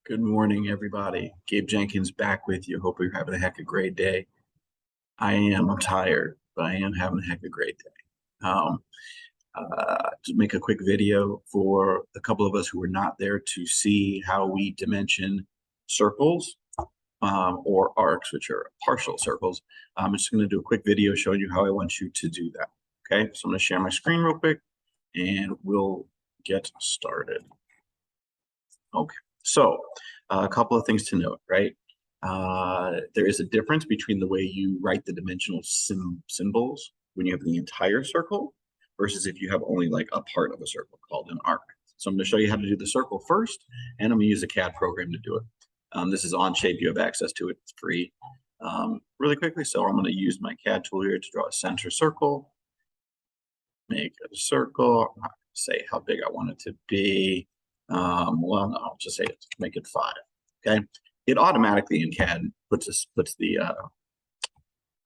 Good morning, everybody. Gabe Jenkins back with you. Hope you're having a heck of a great day. I am. I'm tired, but I am having a heck of a great day. To make a quick video for a couple of us who were not there to see how we dimension circles or arcs, which are partial circles. I'm just going to do a quick video showing you how I want you to do that. Okay, so I'm going to share my screen real quick and we'll get started. Okay, so a couple of things to note, right? There is a difference between the way you write the dimensional symbols when you have the entire circle versus if you have only like a part of a circle called an arc. So I'm going to show you how to do the circle first, and I'm going to use a CAD program to do it. This is Onshape. You have access to it. It's free. Really quickly, so I'm going to use my CAD tool here to draw a center circle. Make a circle. I'm not going to say how big I want it to be. Well, no, I'll just say it, make it 5. Okay, it automatically in CAD puts the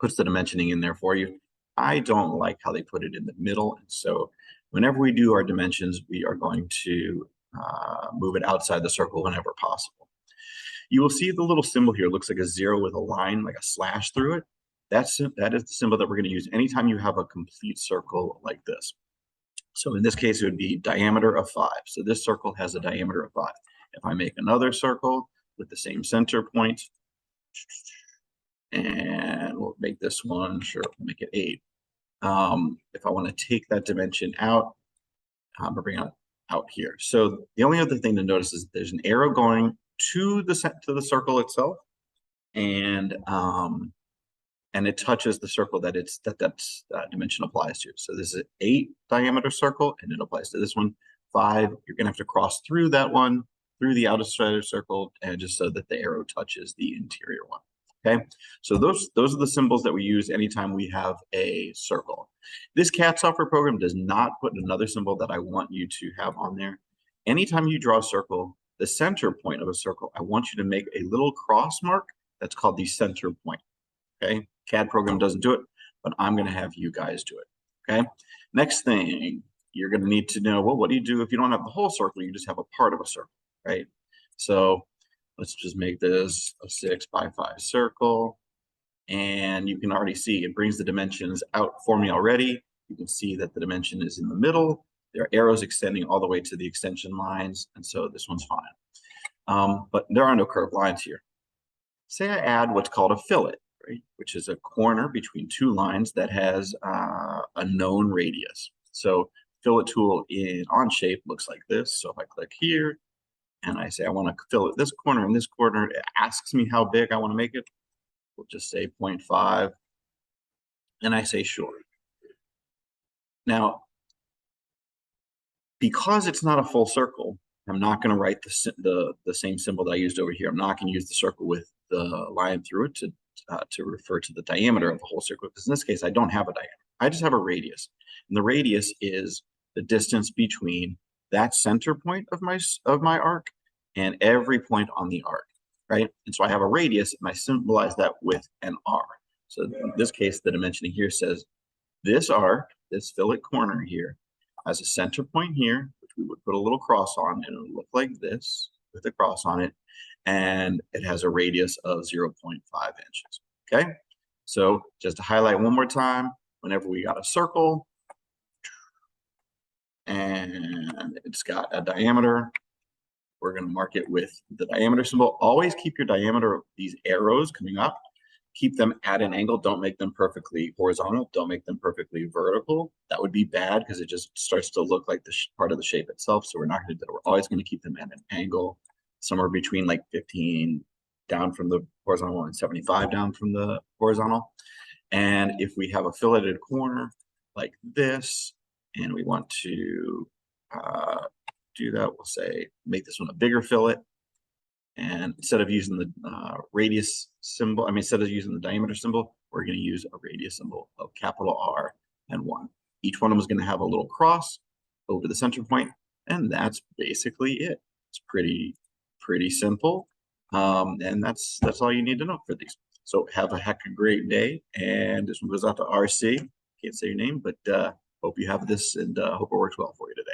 dimensioning in there for you. I don't like how they put it in the middle, and so whenever we do our dimensions, we are going to move it outside the circle whenever possible. You will see the little symbol here looks like a 0 with a line, like a slash through it. That is the symbol that we're going to use anytime you have a complete circle like this. So in this case, it would be diameter of 5. So this circle has a diameter of 5. If I make another circle with the same center point, and we'll make this one, sure, we'll make it 8. If I want to take that dimension out, I'm going to bring it out here. So the only other thing to notice is there's an arrow going to the circle itself, and it touches the circle that that dimension applies to. So this is an 8 diameter circle, and it applies to this one. 5, you're going to have to cross through that one, through the outer side of the circle, and just so that the arrow touches the interior one. Okay, so those are the symbols that we use anytime we have a circle. This CAD software program does not put another symbol that I want you to have on there. Anytime you draw a circle, the center point of a circle, I want you to make a little cross mark that's called the center point. Okay, CAD program doesn't do it, but I'm going to have you guys do it. Okay, next thing you're going to need to know, well, what do you do if you don't have the whole circle? You just have a part of a circle, right? So let's just make this a 6 by 5 circle, and you can already see it brings the dimensions out for me already. You can see that the dimension is in the middle. There are arrows extending all the way to the extension lines, and so this one's fine. But there are no curved lines here. Say I add what's called a fillet, right, which is a corner between 2 lines that has a known radius. So fillet tool in Onshape looks like this. So if I click here and I say I want to fillet this corner and this corner, it asks me how big I want to make it. We'll just say 0.5, and I say sure. Now, because it's not a full circle, I'm not going to write the same symbol that I used over here. I'm not going to use the circle with the line through it to refer to the diameter of the whole circle, because in this case, I don't have a diameter. I just have a radius. And the radius is the distance between that center point of my arc and every point on the arc, right? And so I have a radius, and I symbolize that with an R. So in this case, the dimensioning here says this arc, this fillet corner here, has a center point here, which we would put a little cross on, and it would look like this with a cross on it, and it has a radius of 0.5 inches. Okay, so just to highlight one more time, whenever we got a circle and it's got a diameter, we're going to mark it with the diameter symbol. Always keep your diameter of these arrows coming up. Keep them at an angle. Don't make them perfectly horizontal. Don't make them perfectly vertical. That would be bad because it just starts to look like the part of the shape itself. So we're not going to do that. We're always going to keep them at an angle, somewhere between like 15 down from the horizontal and 75 down from the horizontal. And if we have a filleted corner like this, and we want to do that, we'll say make this one a bigger fillet. And instead of using the radius symbol, instead of using the diameter symbol, we're going to use a radius symbol of capital R and 1. Each one of them is going to have a little cross over the center point, and that's basically it. It's pretty simple, and that's all you need to know for these. So have a heck of a great day, and this one goes out to RC. Can't say your name, but hope you have this, and hope it works well for you today.